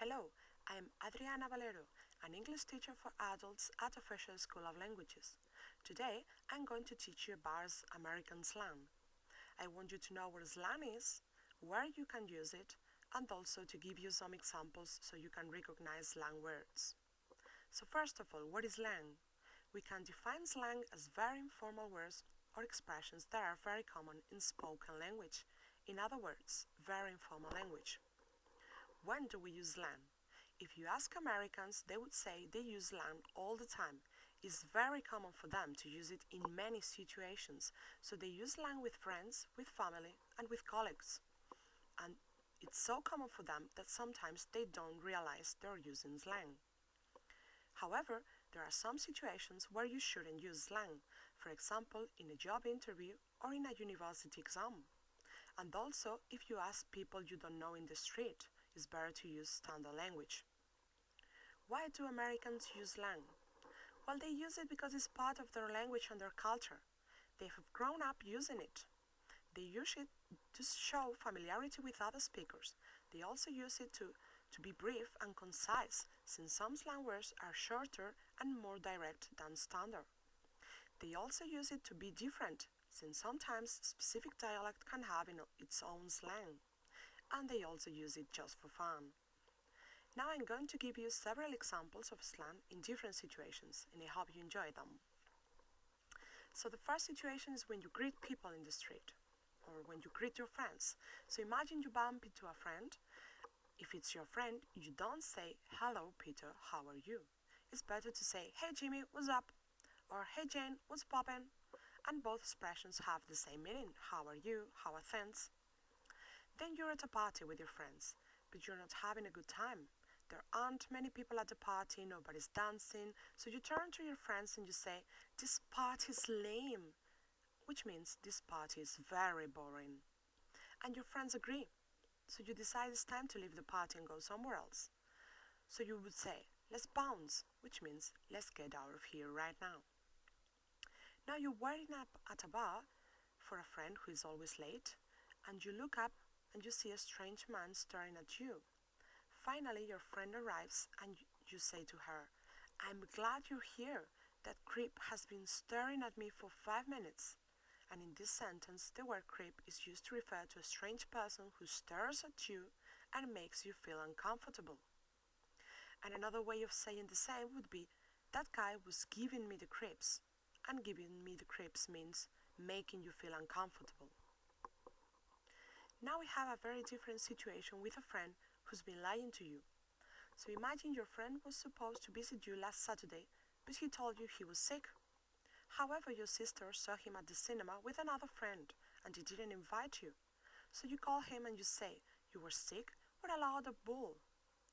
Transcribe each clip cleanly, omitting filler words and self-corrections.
Hello, I am Adriana Valero, an English teacher for adults at Official School of Languages. Today, I'm going to teach you about American slang. I want you to know what slang is, where you can use it, and also to give you some examples so you can recognize slang words. So first of all, what is slang? We can define slang as very informal words or expressions that are very common in spoken language. In other words, very informal language. When do we use slang? If you ask Americans, they would say they use slang all the time. It's very common for them to use it in many situations, so they use slang with friends, with family, and with colleagues. And it's so common for them that sometimes they don't realize they're using slang. However, there are some situations where you shouldn't use slang, for example, in a job interview or in a university exam. And also, if you ask people you don't know in the street, it's better to use standard language. Why do Americans use slang? Well, they use it because it's part of their language and their culture. They have grown up using it. They use it to show familiarity with other speakers. They also use it to be brief and concise, since some slang words are shorter and more direct than standard. They also use it to be different, since sometimes specific dialect can have its own slang. And they also use it just for fun. Now I'm going to give you several examples of slang in different situations, and I hope you enjoy them. So the first situation is when you greet people in the street, or when you greet your friends. So imagine you bump into a friend. If it's your friend, you don't say, "Hello Peter, how are you?" It's better to say, "Hey Jimmy, what's up?" or "Hey Jane, what's poppin'?" And both expressions have the same meaning. How are you? How are things? Then you're at a party with your friends, but you're not having a good time. There aren't many people at the party, nobody's dancing, so you turn to your friends and you say, "This party's lame," which means this party is very boring. And your friends agree, so you decide it's time to leave the party and go somewhere else. So you would say, "Let's bounce," which means let's get out of here right now. Now you're waiting up at a bar for a friend who is always late, and you look up and you see a strange man staring at you. Finally, your friend arrives and you say to her, "I'm glad you're here. That creep has been staring at me for 5 minutes." And in this sentence, the word creep is used to refer to a strange person who stares at you and makes you feel uncomfortable. And another way of saying the same would be, "That guy was giving me the creeps." And giving me the creeps means making you feel uncomfortable. Now we have a very different situation with a friend who's been lying to you. So imagine your friend was supposed to visit you last Saturday, but he told you he was sick. However, your sister saw him at the cinema with another friend and he didn't invite you. So you call him and you say, "You were sick? What a load of bull."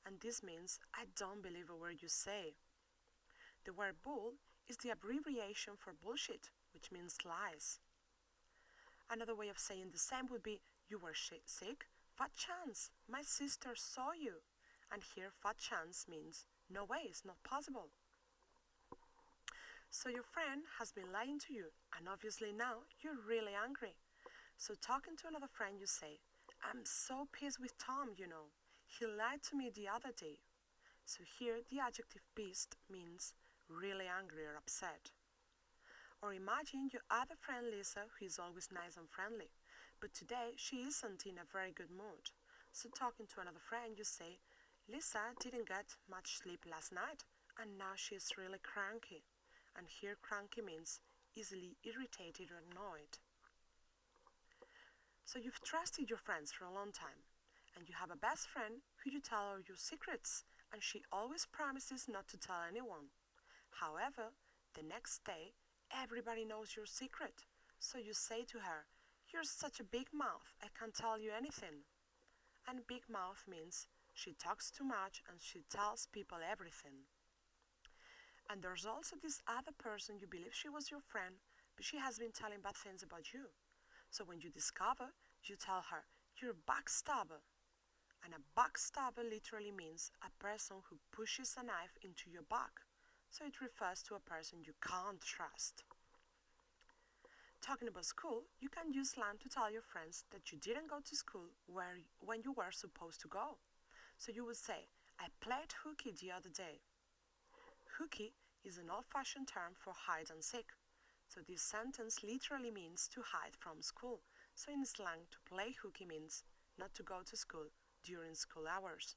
And this means, "I don't believe a word you say." The word bull is the abbreviation for bullshit, which means lies. Another way of saying the same would be, "You were sick? Fat chance, my sister saw you." And here fat chance means, "No way, it's not possible." So your friend has been lying to you, and obviously now you're really angry. So talking to another friend you say, "I'm so pissed with Tom, you know. He lied to me the other day." So here the adjective pissed means really angry or upset. Or imagine your other friend Lisa, who is always nice and friendly, but today she isn't in a very good mood. So talking to another friend you say, "Lisa didn't get much sleep last night and now she's really cranky." And here cranky means easily irritated or annoyed. So you've trusted your friends for a long time, and you have a best friend who you tell all your secrets, and she always promises not to tell anyone. However, the next day, everybody knows your secret, so you say to her, "You're such a big mouth, I can't tell you anything." And big mouth means she talks too much and she tells people everything. And there's also this other person you believe she was your friend, but she has been telling bad things about you. So when you discover, you tell her, "You're a backstabber." And a backstabber literally means a person who pushes a knife into your back. So it refers to a person you can't trust. Talking about school, you can use slang to tell your friends that you didn't go to school when you were supposed to go. So you would say, I played hooky the other day. Hooky is an old-fashioned term for hide and seek. So this sentence literally means to hide from school. So in slang, to play hooky means not to go to school during school hours.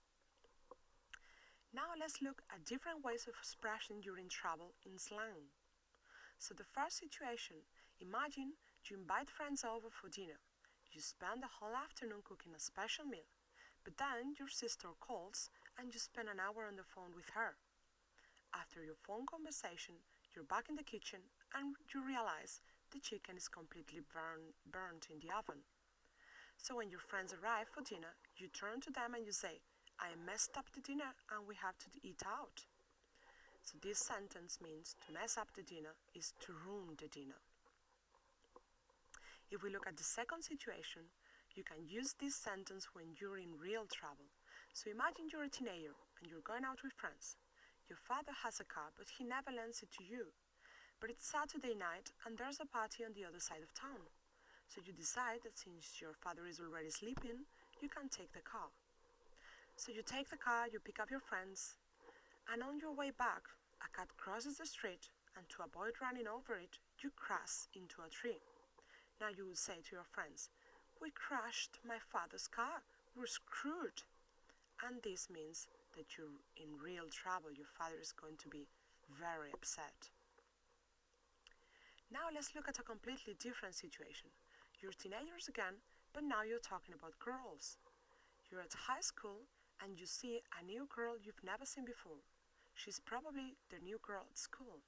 Now let's look at different ways of expressing you're in trouble in slang. So the first situation, imagine you invite friends over for dinner. You spend the whole afternoon cooking a special meal, but then your sister calls and you spend an hour on the phone with her. After your phone conversation, you're back in the kitchen and you realize the chicken is completely burnt in the oven. So when your friends arrive for dinner, you turn to them and you say, I messed up the dinner and we have to eat out. So this sentence means to mess up the dinner is to ruin the dinner. If we look at the second situation, you can use this sentence when you're in real trouble. So imagine you're a teenager and you're going out with friends. Your father has a car, but he never lends it to you. But it's Saturday night and there's a party on the other side of town. So you decide that since your father is already sleeping, you can take the car. So you take the car, you pick up your friends, and on your way back, a cat crosses the street, and to avoid running over it, you crash into a tree. Now you would say to your friends, we crashed my father's car, we're screwed. And this means that you're in real trouble, your father is going to be very upset. Now let's look at a completely different situation. You're teenagers again, but now you're talking about girls. You're at high school and you see a new girl you've never seen before. She's probably the new girl at school.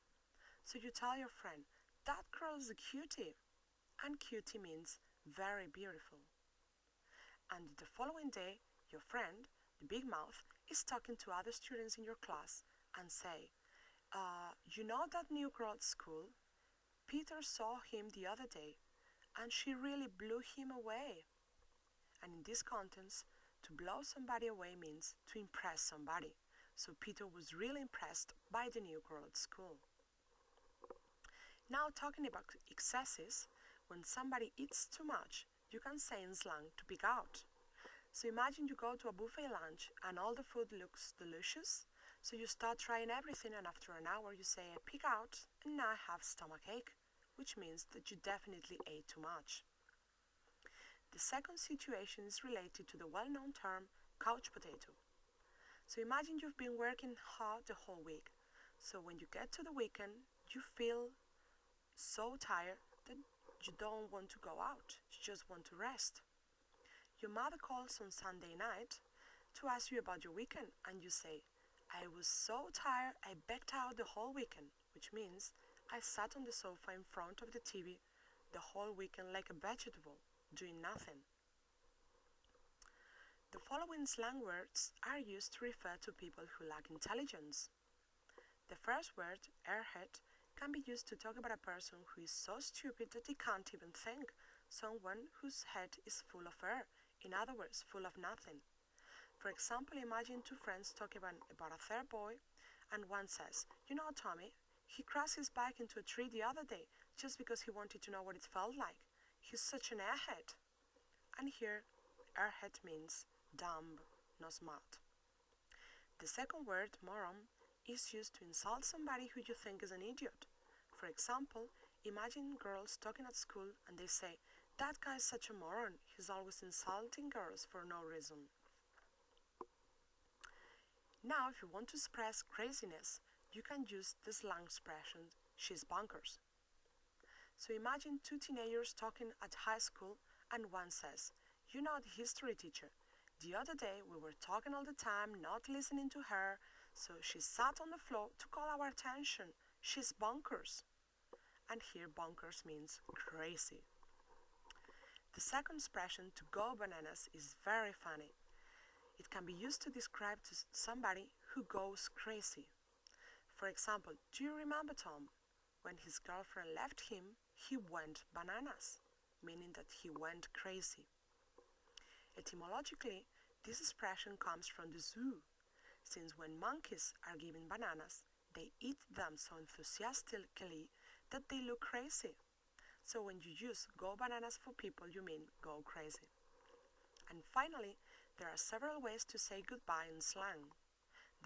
So you tell your friend, that girl is a cutie. And cutie means very beautiful. And the following day, your friend, the big mouth, is talking to other students in your class and say, you know that new girl at school? Peter saw him the other day, and she really blew him away. And in this context, to blow somebody away means to impress somebody. So Peter was really impressed by the new girl at school. Now talking about excesses, when somebody eats too much, you can say in slang to pig out. So imagine you go to a buffet lunch and all the food looks delicious. So you start trying everything and after an hour you say I pig out and now I have stomachache, which means that you definitely ate too much. The second situation is related to the well-known term couch potato. So imagine you've been working hard the whole week. So when you get to the weekend, you feel so tired that you don't want to go out, you just want to rest. Your mother calls on Sunday night to ask you about your weekend and you say, I was so tired I begged out the whole weekend, which means I sat on the sofa in front of the TV the whole weekend like a vegetable, doing nothing. The following slang words are used to refer to people who lack intelligence. The first word, airhead, can be used to talk about a person who is so stupid that they can't even think, someone whose head is full of air, in other words, full of nothing. For example, imagine two friends talking about a third boy, and one says, you know Tommy, he crashed his bike into a tree the other day just because he wanted to know what it felt like. He's such an airhead. And here, airhead means dumb, not smart. The second word, moron, is used to insult somebody who you think is an idiot. For example, imagine girls talking at school and they say, that guy's such a moron, he's always insulting girls for no reason. Now, if you want to express craziness, you can use the slang expression, she's bonkers. So imagine two teenagers talking at high school and one says, you know the history teacher, the other day we were talking all the time, not listening to her, so she sat on the floor to call our attention, she's bonkers. And here bonkers means crazy. The second expression, to go bananas, is very funny. It can be used to describe to somebody who goes crazy. For example, do you remember Tom? When his girlfriend left him, he went bananas, meaning that he went crazy. Etymologically, this expression comes from the zoo, since when monkeys are given bananas, they eat them so enthusiastically that they look crazy. So when you use go bananas for people, you mean go crazy. And finally, there are several ways to say goodbye in slang.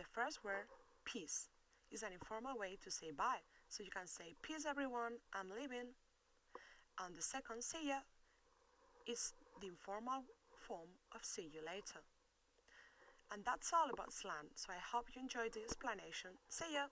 The first word, peace, is an informal way to say bye. So you can say, peace everyone, I'm leaving. And the second, see ya, is the informal form of see you later. And that's all about slang, so I hope you enjoyed the explanation. See ya!